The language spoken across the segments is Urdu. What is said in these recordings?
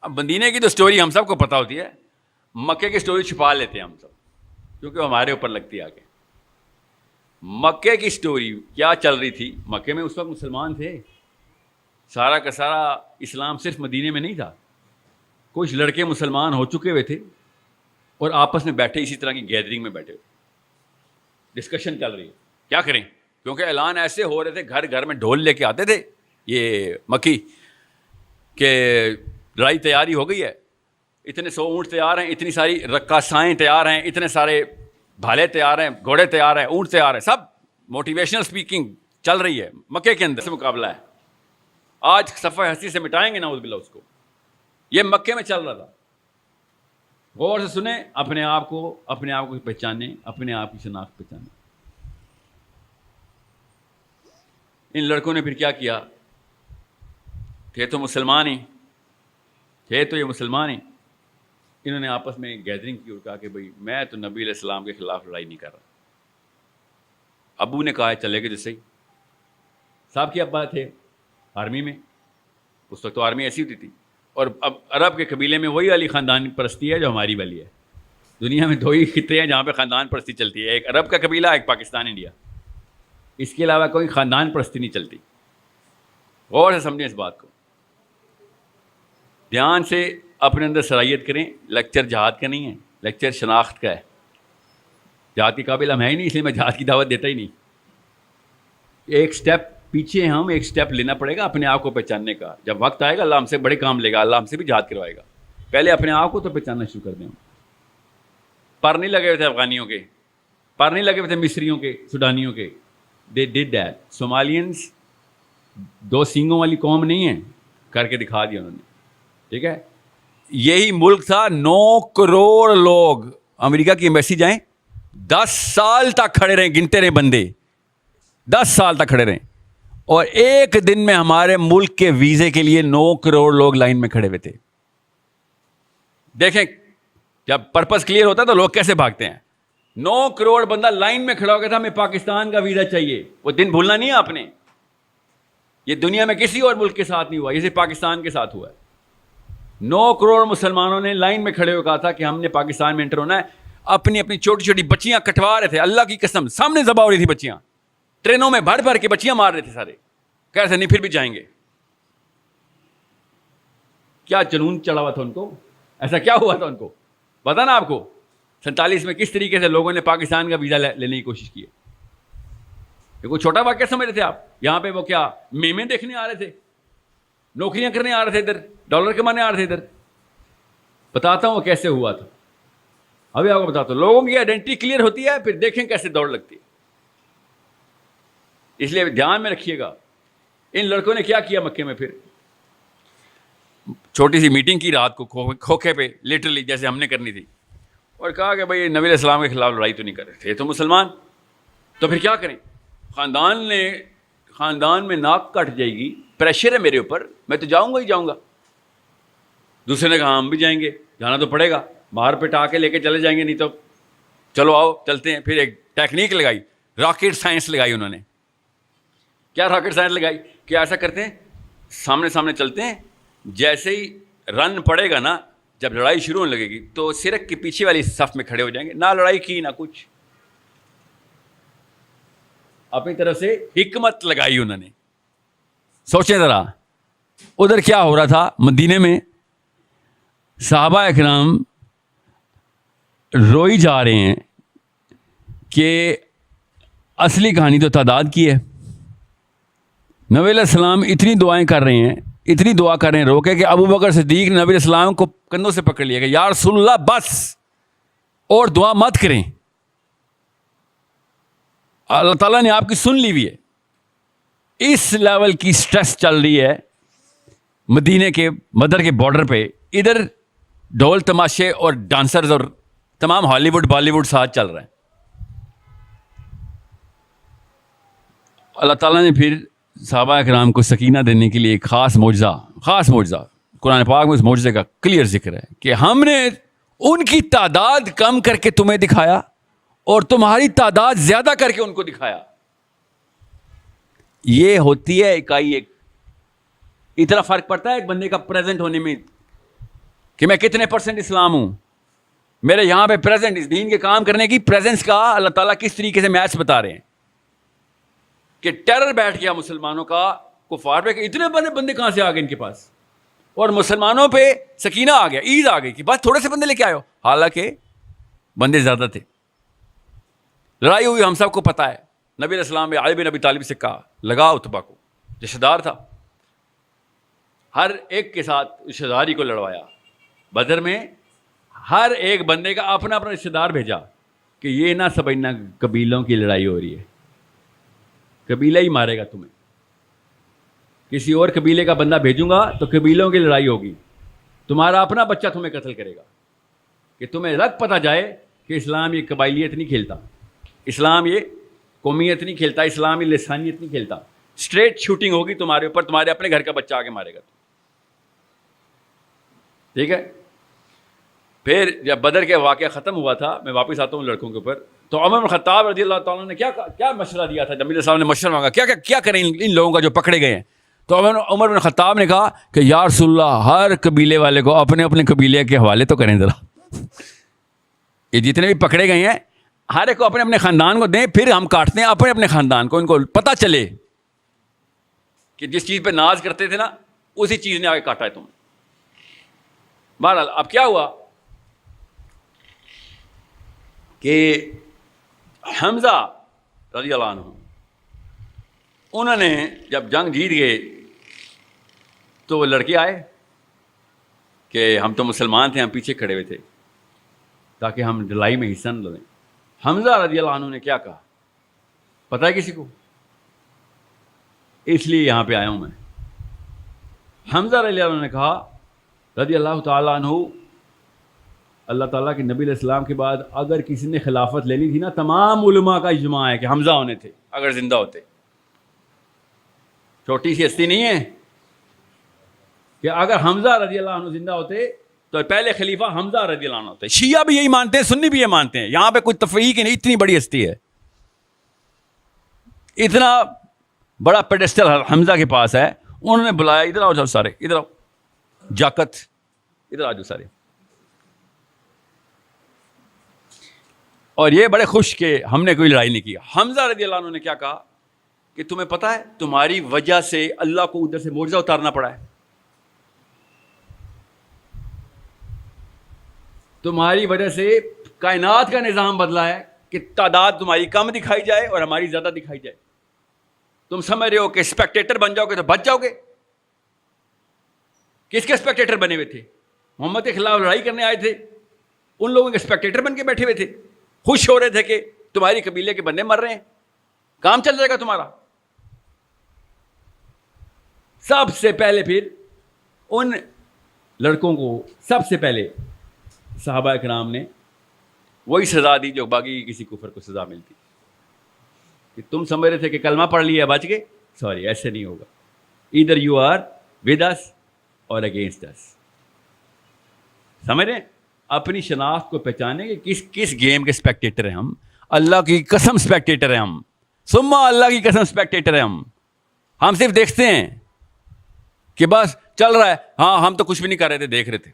اب مدینے کی تو سٹوری ہم سب کو پتہ ہوتی ہے، مکے کی سٹوری چھپا لیتے ہیں ہم سب کیونکہ ہمارے اوپر لگتی ہے آگے. مکے کی سٹوری کیا چل رہی تھی؟ مکے میں اس وقت مسلمان تھے، سارا کا سارا اسلام صرف مدینے میں نہیں تھا. کچھ لڑکے مسلمان ہو چکے ہوئے تھے اور آپس میں بیٹھے اسی طرح کی گیدرنگ میں بیٹھے ہوئے، ڈسکشن چل رہی ہے کیا کریں، کیونکہ اعلان ایسے ہو رہے تھے، گھر گھر میں ڈھول لے کے آتے تھے یہ مکی کہ لڑائی تیاری ہو گئی ہے، اتنے 100 اونٹ تیار ہیں، اتنی ساری رقاصائیں تیار ہیں، اتنے سارے بھالے تیار ہیں، گھوڑے تیار ہیں، اونٹ تیار ہیں، سب موٹیویشنل اسپیکنگ چل رہی ہے مکے کے اندر سے مقابلہ ہے. آج صفحہ ہستی سے مٹائیں گے نعوذ باللہ اس کو. یہ مکے میں چل رہا تھا. غور سے سنیں، اپنے آپ کو پہچانیں، اپنے آپ کی شناخت پہچانیں. ان لڑکوں نے پھر کیا کیا؟ تھے تو مسلمان ہی، تھے تو یہ مسلمان ہی. انہوں نے آپس میں گیدرنگ کی اور کہا کہ بھئی میں تو نبی علیہ السلام کے خلاف لڑائی نہیں کر رہا. ابو نے کہا چلے گا جیسے ہی. صاحب کے ابا تھے آرمی میں، اس وقت تو آرمی ایسی ہوتی تھی، اور اب عرب کے قبیلے میں وہی والی خاندان پرستی ہے جو ہماری والی ہے. دنیا میں 2 ہی خطے ہیں جہاں پہ خاندان پرستی چلتی ہے، ایک عرب کا قبیلہ، ایک پاکستان انڈیا. اس کے علاوہ کوئی خاندان پرستی نہیں چلتی. غور سے سمجھیں اس بات کو، دھیان سے اپنے اندر صلاحیت کریں. لیکچر جہاد کا نہیں ہے، لیکچر شناخت کا ہے. جہاد کے قابل ہم ہیں ہی نہیں، اس لیے میں جہاد کی دعوت دیتا ہی نہیں. ایک سٹیپ پیچھے ہم ایک سٹیپ لینا پڑے گا اپنے آپ کو پہچاننے کا. جب وقت آئے گا اللہ ہم سے بڑے کام لے گا، اللہ ہم سے بھی جہاد کروائے گا. پہلے اپنے آپ کو تو پہچاننا شروع کر دیں. پر نہیں لگے ہوئے تھے افغانیوں کے، پر نہیں لگے ہوئے تھے مصریوں کے، سوڈانیوں کے. دے ڈڈ دیٹ. صومالینس 2 سینگوں والی قوم نہیں ہے، کر کے دکھا دیا انہوں نے. ٹھیک ہے، یہی ملک تھا 9 کروڑ لوگ. امریکہ کی ایمبیسی جائیں، 10 سال تک کھڑے رہیں، گنتے رہے بندے، 10 سال تک کھڑے رہیں. اور ایک دن میں ہمارے ملک کے ویزے کے لیے 9 کروڑ لوگ لائن میں کھڑے ہوئے تھے. دیکھیں جب پرپس کلیئر ہوتا ہے تو لوگ کیسے بھاگتے ہیں. 9 کروڑ بندہ لائن میں کھڑا ہو گیا تھا، ہمیں پاکستان کا ویزا چاہیے. وہ دن بھولنا نہیں ہے آپ نے. یہ دنیا میں کسی اور ملک کے ساتھ نہیں ہوا، یہ صرف پاکستان کے ساتھ ہوا ہے. 9 کروڑ مسلمانوں نے لائن میں کھڑے ہو کہا تھا کہ ہم نے پاکستان میں انٹر ہونا ہے. اپنی اپنی چھوٹی چھوٹی بچیاں کٹوا رہے تھے، اللہ کی قسم سامنے ذبح ہو رہی تھی بچیاں. ٹرینوں میں بھر بھر کے بچیاں مار رہے تھے سارے. کہہ رہے تھے نہیں پھر بھی جائیں گے. کیا جنون چڑھا ہوا تھا ان کو، ایسا کیا ہوا تھا ان کو پتا نا آپ کو. 47 میں کس طریقے سے لوگوں نے پاکستان کا ویزا لینے کی کوشش کی ہے. یہ کوئی چھوٹا واقعہ سمجھ رہے تھے آپ؟ یہاں پہ وہ کیا میمیں دیکھنے آ رہے تھے، نوکریاں کرنے آ رہے تھے، ادھر ڈالر کمانے آ رہے تھے. ادھر بتاتا ہوں وہ کیسے ہوا تھا. ابھی آپ کو بتاتا ہوں. لوگوں کی آئیڈینٹی کلیئر ہوتی ہے پھر دیکھیں کیسے دوڑ لگتی ہے. اس لیے دھیان میں رکھیے گا. ان لڑکوں نے کیا کیا مکے میں؟ پھر چھوٹی سی میٹنگ کی رات کو کھوکھے پہ، لٹرلی جیسے ہم نے کرنی تھی، اور کہا کہ بھائی نبی علیہ السلام کے خلاف لڑائی تو نہیں کر رہے تھے تو مسلمان، تو پھر کیا کریں؟ خاندان میں ناک کٹ جائے گی، پریشر ہے میرے اوپر، میں تو جاؤں گا ہی جاؤں گا. دوسرے نے کہا ہم بھی جائیں گے، جانا تو پڑے گا، باہر پٹا کے لے کے چلے جائیں گے نہیں تو چلو آؤ چلتے ہیں. پھر ایک ٹیکنیک لگائی، راکٹ سائنس لگائی انہوں نے. کیا راکٹ سائنس لگائی کہ ایسا کرتے ہیں سامنے سامنے چلتے ہیں، جیسے ہی رن پڑے گا نا، جب لڑائی شروع ہونے لگے گی تو سرک کے پیچھے والی صف میں کھڑے ہو جائیں گے. نہ لڑائی کی نہ کچھ، اپنی طرف سے حکمت لگائی انہوں نے. سوچیں ذرا ادھر کیا ہو رہا تھا. مدینے میں صحابہ اکرام روئی جا رہے ہیں کہ اصلی کہانی تو تعداد کی ہے. نبی علیہ السلام اتنی دعائیں کر رہے ہیں، اتنی دعا کر رہے ہیں روکے کہ ابو بکر صدیق نے نبی علیہ السلام کو کندھوں سے پکڑ لیا کہ یا رسول اللہ بس اور دعا مت کریں، اللہ تعالیٰ نے آپ کی سن لی ہوئی ہے. اس لیول کی سٹریس چل رہی ہے مدینے کے مدر کے بارڈر پہ. ادھر ڈھول تماشے اور ڈانسرز اور تمام ہالی ووڈ بالی ووڈ ساتھ چل رہے ہیں. اللہ تعالیٰ نے پھر صحابہ اکرام کو سکینہ دینے کے لیے ایک خاص معجزہ قرآن پاک میں اس معجزے کا کلیئر ذکر ہے کہ ہم نے ان کی تعداد کم کر کے تمہیں دکھایا اور تمہاری تعداد زیادہ کر کے ان کو دکھایا. یہ ہوتی ہے اکائی ایک. اتنا فرق پڑتا ہے ایک بندے کا پریزنٹ ہونے میں. کہ میں کتنے % اسلام ہوں. میرے یہاں پہ پریزنٹ اس دین کے کام کرنے کی پریزنس کا اللہ تعالیٰ کس طریقے سے میچ بتا رہے ہیں کہ ٹیرر بیٹھ گیا مسلمانوں کا کفار پہ کہ اتنے بڑے بندے کہاں سے آ گئے ان کے پاس, اور مسلمانوں پہ سکینہ آ گیا, عید آ گئی کہ بس تھوڑے سے بندے لے کے آئے ہو, حالانکہ بندے زیادہ تھے. لڑائی ہوئی ہم سب کو پتہ ہے. نبی علیہ السلام نے علی بن ابی طالب سے کہا لگا اتبا کو, رشتہ دار تھا, ہر ایک کے ساتھ رشتہ داری کو لڑوایا. بدر میں ہر ایک بندے کا اپنا اپنا رشتہ دار بھیجا کہ یہ نہ سمجھنا قبیلوں کی لڑائی ہو رہی ہے, قبیلہ ہی مارے گا تمہیں. کسی اور قبیلے کا بندہ بھیجوں گا تو قبیلوں کی لڑائی ہوگی, تمہارا اپنا بچہ تمہیں قتل کرے گا, کہ تمہیں رگ پتہ جائے کہ اسلام یہ قبائلیت نہیں کھیلتا, اسلام یہ قومیت نہیں کھیلتا, اسلام یہ لسانیت نہیں کھیلتا. اسٹریٹ شوٹنگ ہوگی تمہارے اوپر, تمہارے اپنے گھر کا بچہ آگے مارے گا. ٹھیک ہے. پھر جب بدر کے واقعہ ختم ہوا تھا, میں واپس آتا ہوں لڑکوں کے اوپر, تو عمر بن خطاب رضی اللہ تعالیٰ نے کیا مشورہ دیا تھا. نبی علیہ السلام نے مشورہ مانگا کیا کریں ان لوگوں کا جو پکڑے گئے ہیں. تو عمر بن خطاب نے کہا کہ یا رسول اللہ, ہر قبیلے والے کو اپنے اپنے قبیلے کے حوالے تو کریں ذرا. یہ جتنے بھی پکڑے گئے ہیں ہر ایک کو اپنے اپنے خاندان کو دیں, پھر ہم کاٹتے ہیں اپنے اپنے خاندان کو, ان کو پتہ چلے کہ جس چیز پہ ناز کرتے تھے نا اسی چیز نے آگے کاٹا ہے تم. بہرحال اب کیا ہوا کہ حمزہ رضی اللہ عنہ انہوں نے جب جنگ جیت گئے تو وہ لڑکے آئے کہ ہم تو مسلمان تھے, ہم پیچھے کھڑے ہوئے تھے تاکہ ہم لڑائی میں حصہ نہ لیں. حمزہ رضی اللہ عنہ نے کیا کہا پتہ ہے کسی کو؟ اس لیے یہاں پہ آیا ہوں میں. حمزہ رضی اللہ عنہ نے کہا رضی اللہ تعالیٰ عنہ, اللہ تعالیٰ کے نبی علیہ السلام کے بعد اگر کسی نے خلافت لینی تھی نا, تمام علماء کا اجماع ہے کہ حمزہ ہونے تھے اگر زندہ ہوتے. چھوٹی سی ہستی نہیں ہے کہ اگر حمزہ رضی اللہ عنہ زندہ ہوتے تو پہلے خلیفہ حمزہ رضی اللہ عنہ ہوتے. شیعہ بھی یہی مانتے ہیں, سنی بھی یہ مانتے ہیں, یہاں پہ کوئی تفریق نہیں, اتنی بڑی ہستی ہے, اتنا بڑا پیڈسٹل حمزہ کے پاس ہے. انہوں نے بلایا, ادھر آؤ سارے, ادھر آؤ, جاکت ادھر آ جاؤ سارے. اور یہ بڑے خوش کہ ہم نے کوئی لڑائی نہیں کی. حمزہ رضی اللہ عنہ نے کیا کہا کہ تمہیں پتہ ہے تمہاری وجہ سے اللہ کو ادھر سے معجزہ اتارنا پڑا ہے, تمہاری وجہ سے کائنات کا نظام بدلا ہے کہ تعداد تمہاری کم دکھائی جائے اور ہماری زیادہ دکھائی جائے. تم سمجھ رہے ہو کہ اسپیکٹیٹر بن جاؤ گے تو بچ جاؤ گے. کس کے اسپیکٹیٹر بنے ہوئے تھے؟ محمد کے خلاف لڑائی کرنے آئے تھے, ان لوگوں کے اسپیکٹیٹر بن کے بیٹھے ہوئے تھے, خوش ہو رہے تھے کہ تمہاری قبیلے کے بندے مر رہے ہیں, کام چل جائے گا تمہارا. سب سے پہلے پھر ان لڑکوں کو سب سے پہلے صحابہ کرام نے وہی سزا دی جو باقی کسی کفر کو سزا ملتی, کہ تم سمجھ رہے تھے کہ کلمہ پڑھ لیا بچ گئے, سوری ایسے نہیں ہوگا. ادھر یو آر ود اس اور اگینسٹ اس. سمجھ رہے ہیں؟ اپنی شناخت کو پہچانے کہ کس گیم کے اسپیکٹیٹر ہیں ہم. اللہ کی قسم اسپیکٹیٹر ہیں ہم, سما اللہ کی قسم اسپیکٹیٹر ہیں ہم صرف دیکھتے ہیں کہ بس چل رہا ہے, ہاں ہم تو کچھ بھی نہیں کر رہے تھے, دیکھ رہے تھے.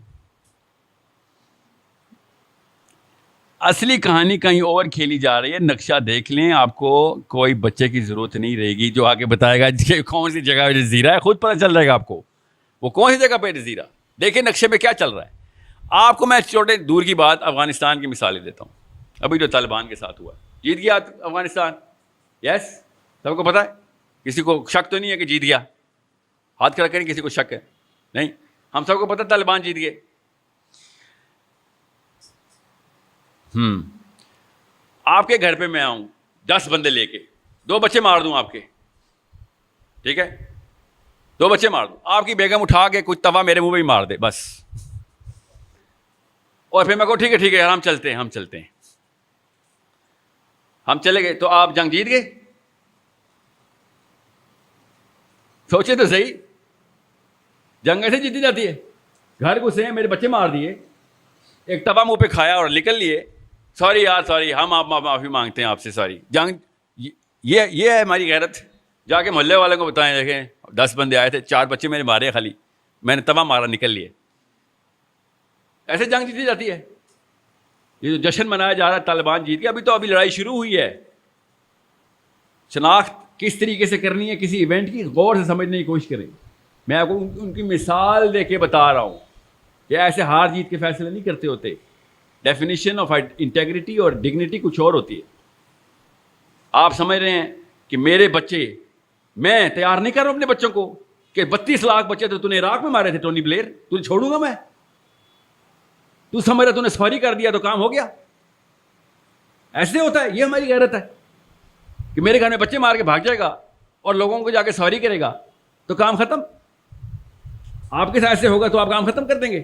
اصلی کہانی کہیں اور کھیلی جا رہی ہے. نقشہ دیکھ لیں, آپ کو کوئی بچے کی ضرورت نہیں رہے گی جو آگے بتائے گا کہ کون سی جگہ پہ جزیرہ ہے, خود پتہ چل جائے گا آپ کو وہ کون سی جگہ پہ جزیرہ. دیکھیں نقشے میں کیا چل رہا ہے. آپ کو میں چھوٹے دور کی بات افغانستان کی مثالیں دیتا ہوں. ابھی جو طالبان کے ساتھ ہوا, جیت گیا افغانستان, یس سب کو پتہ ہے, کسی کو شک تو نہیں ہے کہ جیت گیا, ہاتھ کھڑا کریں کسی کو شک ہے نہیں, ہم سب کو پتہ طالبان جیت گئے. آپ کے گھر پہ میں آؤں 10 بندے لے کے, 2 بچے مار دوں آپ کے, ٹھیک ہے, 2 بچے مار دوں, آپ کی بیگم اٹھا کے کچھ توا میرے منہ پہ ہی مار دے بس, اور پھر میں کہوں ٹھیک ہے یار ہم چلتے ہیں, ہم چلے گئے تو آپ جنگ جیت گئے. سوچے تو صحیح, جنگ ایسے جیتی جاتی ہے. گھر گھسے ہیں, میرے بچے مار دیے, ایک توا منہ پہ کھایا اور نکل لیے, سوری یار سوری, ہم آپ معافی مانگتے ہیں آپ سے, سوری. جنگ یہ ہے ہماری غیرت. جا کے محلے والوں کو بتائیں, دیکھیں 10 بندے آئے تھے, 4 بچے میرے مارے, خالی میں نے توا مارا, نکل لیے. ایسے جنگ جیتی جاتی ہے. یہ جو جشن منایا جا رہا ہے طالبان جیت گیا، ابھی لڑائی شروع ہوئی ہے. شناخت کس طریقے سے کرنی ہے کسی ایونٹ کی، غور سے سمجھنے کی کوشش کریں. میں آپ کو ان کی مثال دے کے بتا رہا ہوں کہ ایسے ہار جیت کے فیصلے نہیں کرتے ہوتے. ڈیفینیشن آف انٹیگریٹی اور ڈگنیٹی کچھ اور ہوتی ہے. آپ سمجھ رہے ہیں کہ میرے بچے، میں تیار نہیں کر رہا ہوں اپنے بچوں کو کہ 32 لاکھ بچے تو نے عراق میں مارے تھے ٹونی بلیئر، تجھے چھوڑوں گا میں؟ تو سمجھ رہا تو نے سوری کر دیا تو کام ہو گیا؟ ایسے ہوتا ہے. یہ ہماری غیرت ہے کہ میرے گھر میں بچے مار کے بھاگ جائے گا اور لوگوں کو جا کے سوری کرے گا تو کام ختم. آپ کے ساتھ ایسے ہوگا تو آپ کام ختم کر دیں گے.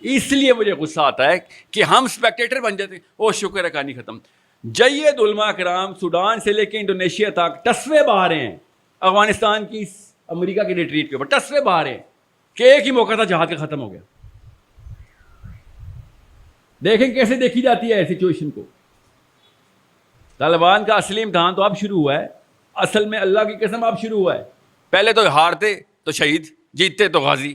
اس لیے مجھے غصہ آتا ہے کہ ہم اسپیکٹیٹر بن جاتے ہیں. او شکر ہے کہانی ختم. جید علماء کرام سوڈان سے لے کے انڈونیشیا تک ٹسوے بہا رہے ہیں افغانستان کی امریکہ کی ریٹریٹ کے اوپر، ٹسوے بہا رہے ہیں کہ ایک ہی موقع تھا جہاد کا ختم ہو گیا. دیکھیں کیسے دیکھی جاتی ہے سچویشن کو. طالبان کا اصلی امتحان تو اب شروع ہوا ہے. اصل میں اللہ کی قسم اب شروع ہوا ہے. پہلے تو ہارتے تو شہید، جیتتے تو غازی.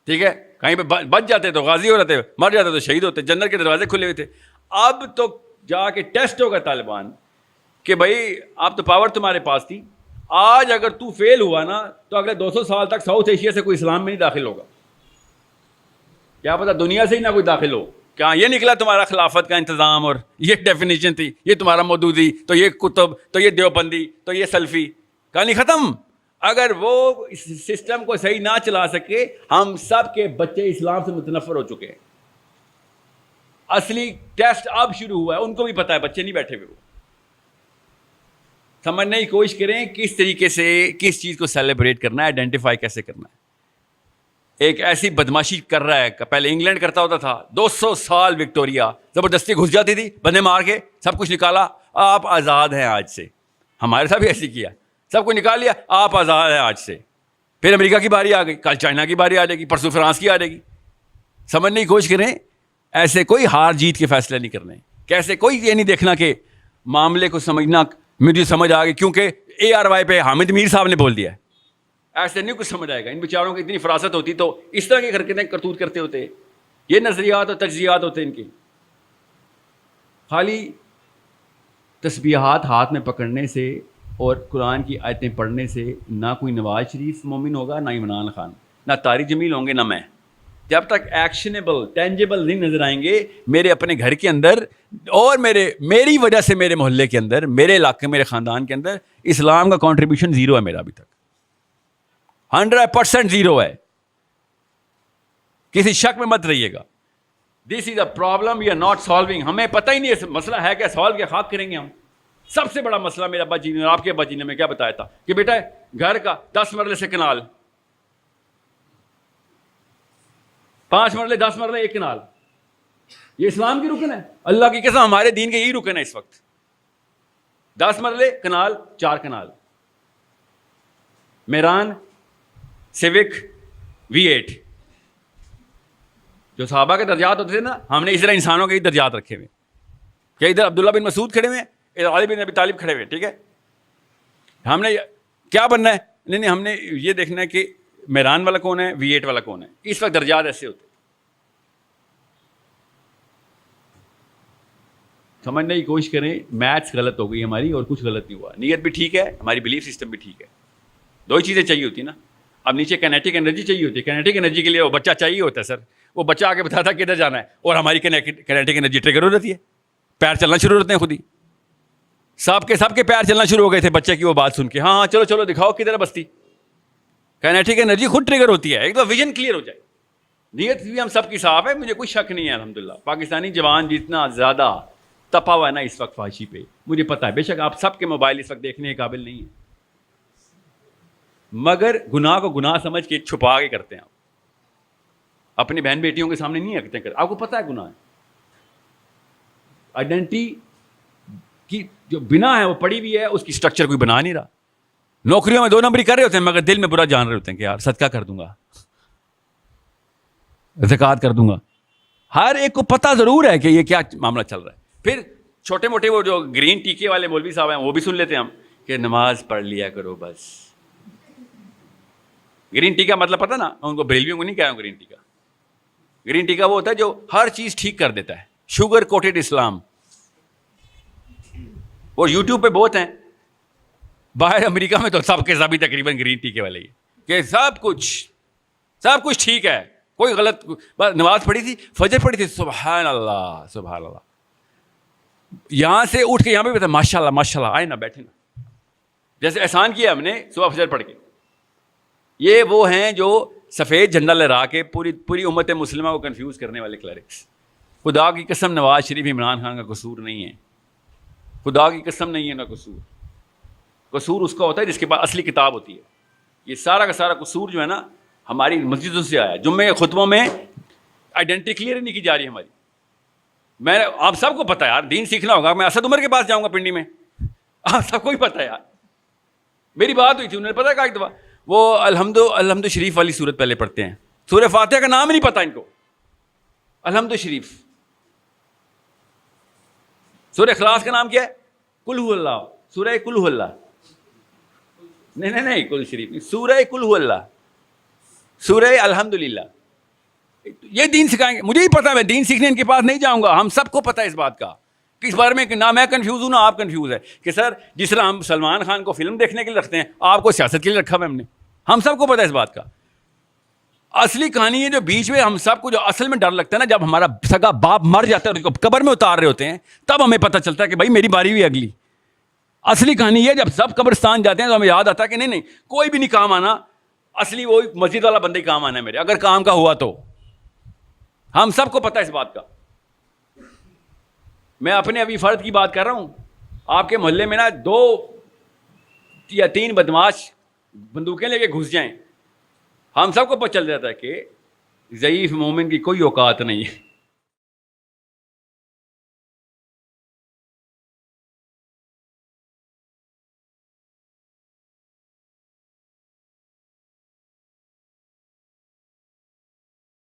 ٹھیک ہے، کہیں پہ بچ جاتے تو غازی ہو رہتے، مر جاتے تو شہید ہوتے. جنت کے دروازے کھلے ہوئے تھے. اب تو جا کے ٹیسٹ ہوگا طالبان کہ بھائی اب تو پاور تمہارے پاس تھی. آج اگر تو فیل ہوا نا تو اگلے 200 سال تک ساؤتھ ایشیا سے کوئی اسلام میں نہیں داخل ہوگا. کیا پتا دنیا سے ہی نہ کوئی داخل ہو. کیا یہ نکلا تمہارا خلافت کا انتظام اور یہ ڈیفینیشن تھی، یہ تمہارا مودودی، تو یہ کتب، تو یہ دیوبندی، تو یہ سلفی. کہانی ختم. اگر وہ اس سسٹم کو صحیح نہ چلا سکے، ہم سب کے بچے اسلام سے متنفر ہو چکے ہیں. اصلی ٹیسٹ اب شروع ہوا ہے. ان کو بھی پتا ہے، بچے نہیں بیٹھے ہوئے. وہ سمجھنے کی کوشش کریں کس طریقے سے کس چیز کو سیلیبریٹ کرنا ہے، آئیڈینٹیفائی کیسے کرنا ہے. ایک ایسی بدماشی کر رہا ہے کہ پہلے انگلینڈ کرتا ہوتا تھا. 200 سال وکٹوریا زبردستی گھس جاتی تھی، بندے مار کے سب کچھ نکالا. آپ آزاد ہیں آج سے. ہمارے ساتھ بھی ایسے کیا، سب کچھ نکال لیا، آپ آزاد ہیں آج سے. پھر امریکہ کی باری آ گئی، کل چائنا کی باری آ جائے گی، پرسوں فرانس کی آ جائے گی. سمجھنے کی کوشش کریں. ایسے کوئی ہار جیت کے فیصلے نہیں کرنے. کیسے کوئی یہ نہیں دیکھنا کہ معاملے کو سمجھنا مجھے سمجھ آ گئی کیونکہ ARY پہ حامد میر صاحب نے بول دیا ہے. ایسے نہیں کچھ سمجھ آئے گا. ان بیچاروں کی اتنی فراست ہوتی تو اس طرح کی حرکتیں کرتوت کرتے ہوتے. یہ نظریات اور تجزیات ہوتے ان کے. خالی تسبیحات ہاتھ میں پکڑنے سے اور قرآن کی آیتیں پڑھنے سے نہ کوئی نواز شریف مومن ہوگا، نہ عمران خان، نہ طارق جمیل ہوں گے، نہ میں. جب تک ایکشنیبل ٹینجیبل نہیں نظر آئیں گے میرے اپنے گھر کے اندر اور میری وجہ سے میرے محلے کے اندر، میرے علاقے، میرے خاندان کے اندر، اسلام کا کنٹریبیوشن زیرو ہے میرا ابھی تک. 100% زیرو ہے. کسی شک میں مت رہیے گا. This is a problem we are not solving. ہمیں پتہ ہی نہیں ہے مسئلہ ہے کیا، سالو کیا خاک کریں گے ہم. سب سے بڑا مسئلہ میرا ابا جی نے اور آپ کے ابا جی نے میں کیا بتایا تھا کہ بیٹا گھر کا 10 مرلے سے کنال، 5 مرلے 10 مرلے 1 کنال، یہ اسلام کی رکن ہے. اللہ کی قسم ہمارے دین کے یہی رکن ہے اس وقت. 10 مرلے کنال، 4 کنال. میران، سیوک، V8 جو صحابہ کے درجات ہوتے تھے نا، ہم نے اس طرح انسانوں کے ہی درجات رکھے ہوئے کہ ادھر عبداللہ بن مسعود کھڑے ہوئے، ادھر علی بن ابی طالب کھڑے ہوئے. ٹھیک ہے، ہم نے کیا بننا ہے؟ نہیں، ہم نے یہ دیکھنا ہے کہ میران والا کون ہے، V8 والا کون ہے. اس وقت درجات ایسے ہوتے. سمجھنے کی کوشش کریں. میتھس غلط ہو گئی ہماری اور کچھ غلط نہیں ہوا. نیت بھی ٹھیک ہے، ہماری بلیف سسٹم بھی ٹھیک ہے. 2 ہی چیزیں چاہیے ہوتی نا. اب نیچے کینیٹک انرجی چاہیے ہوتی ہے. کینیٹک انرجی کے لیے وہ بچہ چاہیے ہوتا ہے سر. وہ بچہ آ کے بتاتا ہے کدھر جانا ہے، اور ہماری کینیٹک انرجی ٹریگر ہو جاتی ہے. پیر چلنا شروع ہوتے ہیں خود ہی. سب کے پیر چلنا شروع ہو گئے تھے بچے کی وہ بات سن کے. ہاں چلو دکھاؤ کدھر ہے بستی. کینیٹک انرجی خود ٹریگر ہوتی ہے. ایک تو ویژن کلیئر ہو جائے. نیت بھی ہم سب کی صاف ہے، مجھے کوئی شک نہیں ہے. الحمدللہ پاکستانی جوان جتنا زیادہ تپا ہوا ہے نا اس وقت فحاشی پہ، مجھے پتا ہے. بے شک آپ سب کے موبائل اس وقت دیکھنے کے قابل نہیں ہیں، مگر گناہ کو گناہ سمجھ کے چھپا کے کرتے ہیں. آپ اپنی بہن بیٹیوں کے سامنے نہیں رکھتے ہیں. آپ کو پتا ہے گناہ ہے. آئیڈینٹی کی جو بنا ہے وہ پڑی ہوئی ہے، اس کی سٹرکچر کوئی بنا نہیں رہا. نوکریوں میں 2 نمبری کر رہے ہوتے ہیں مگر دل میں برا جان رہے ہوتے ہیں کہ یار صدقہ کر دوں گا، زکوٰۃ کر دوں گا. ہر ایک کو پتہ ضرور ہے کہ یہ کیا معاملہ چل رہا ہے. پھر چھوٹے موٹے وہ جو گرین ٹیکے والے مولوی صاحب ہیں وہ بھی سن لیتے ہیں ہم کہ نماز پڑھ لیا کرو بس. گرین ٹی کا مطلب پتہ نا، ان کو بریلویوں کو نہیں کہا ہوں گرین ٹی کا. گرین ٹی کا وہ ہوتا ہے جو ہر چیز ٹھیک کر دیتا ہے, شوگر کوٹڈ اسلام. اور یوٹیوب پہ بہت ہیں, باہر امریکہ میں تو سب کے سبھی تقریباً گرین ٹی کے والے ہی کہ سب کچھ ٹھیک ہے, کوئی غلط. نماز پڑھی تھی, فجر پڑھی تھی, سبحان اللہ سبحان اللہ, یہاں سے اٹھ کے یہاں پہ ماشاء اللہ ماشاء اللہ, آئے نا بیٹھے نا, جیسے احسان کیا ہم نے صبح فجر پڑھ کے. یہ وہ ہیں جو سفید جھنڈا لہرا کے پوری امت مسلمہ کو کنفیوز کرنے والے کلرکس. خدا کی قسم نواز شریف عمران خان کا قصور نہیں ہے, خدا کی قسم نہیں ہے نا قصور. قصور اس کا ہوتا ہے جس کے پاس اصلی کتاب ہوتی ہے. یہ سارا کا سارا قصور جو ہے نا ہماری مسجدوں سے آیا. جمعے کے خطبوں میں آئیڈینٹی کلیئر نہیں کی جا رہی ہماری. میں آپ سب کو پتہ ہے یار, دین سیکھنا ہوگا. میں اسد عمر کے پاس جاؤں گا پنڈی میں, آپ سب کو ہی پتہ ہے یار. میری بات ہوئی تھی, انہوں نے پتہ کہا ایک دفعہ وہ الحمد شریف والی صورت پہلے پڑھتے ہیں. سورہ فاتحہ کا نام ہی نہیں پتہ ان کو, الحمد شریف. سورہ اخلاص کا نام کیا ہے؟ قل هو اللہ. سورہ قل هو اللہ, نہیں قل شریف نہیں, سورہ قل هو اللہ, سورہ الحمدللہ. یہ دین سکھائیں گے. مجھے ہی پتا ہے, میں دین سیکھنے ان کے پاس نہیں جاؤں گا. ہم سب کو پتا ہے اس بات کا کہ اس بارے میں کہ نہ میں کنفیوز ہوں نہ آپ کنفیوز ہے کہ سر جس طرح ہم سلمان خان کو فلم دیکھنے کے لیے رکھتے ہیں, آپ کو سیاست کے لیے رکھا ہوا ہم نے. ہم سب کو پتا ہے اس بات کا. اصلی کہانی ہے جو بیچ میں ہم سب کو جو اصل میں ڈر لگتا ہے نا, جب ہمارا سگا باپ مر جاتا ہے اور اس کو قبر میں اتار رہے ہوتے ہیں, تب ہمیں پتہ چلتا ہے کہ بھائی میری باری بھی اگلی. اصلی کہانی یہ جب سب قبرستان جاتے ہیں تو ہمیں یاد آتا ہے کہ نہیں کوئی بھی نہیں کام آنا, اصلی وہی مسجد والا بندہ ہی کام آنا ہے میرے, اگر کام کا ہوا تو. ہم سب کو پتہ ہے اس بات کا. میں اپنے ابھی فرد کی بات کر رہا ہوں. آپ کے محلے میں نا 2 یا 3 بدماش بندوقیں لے کے گھس جائیں, ہم سب کو پتہ چل جاتا ہے کہ ضعیف مومن کی کوئی اوقات نہیں ہے.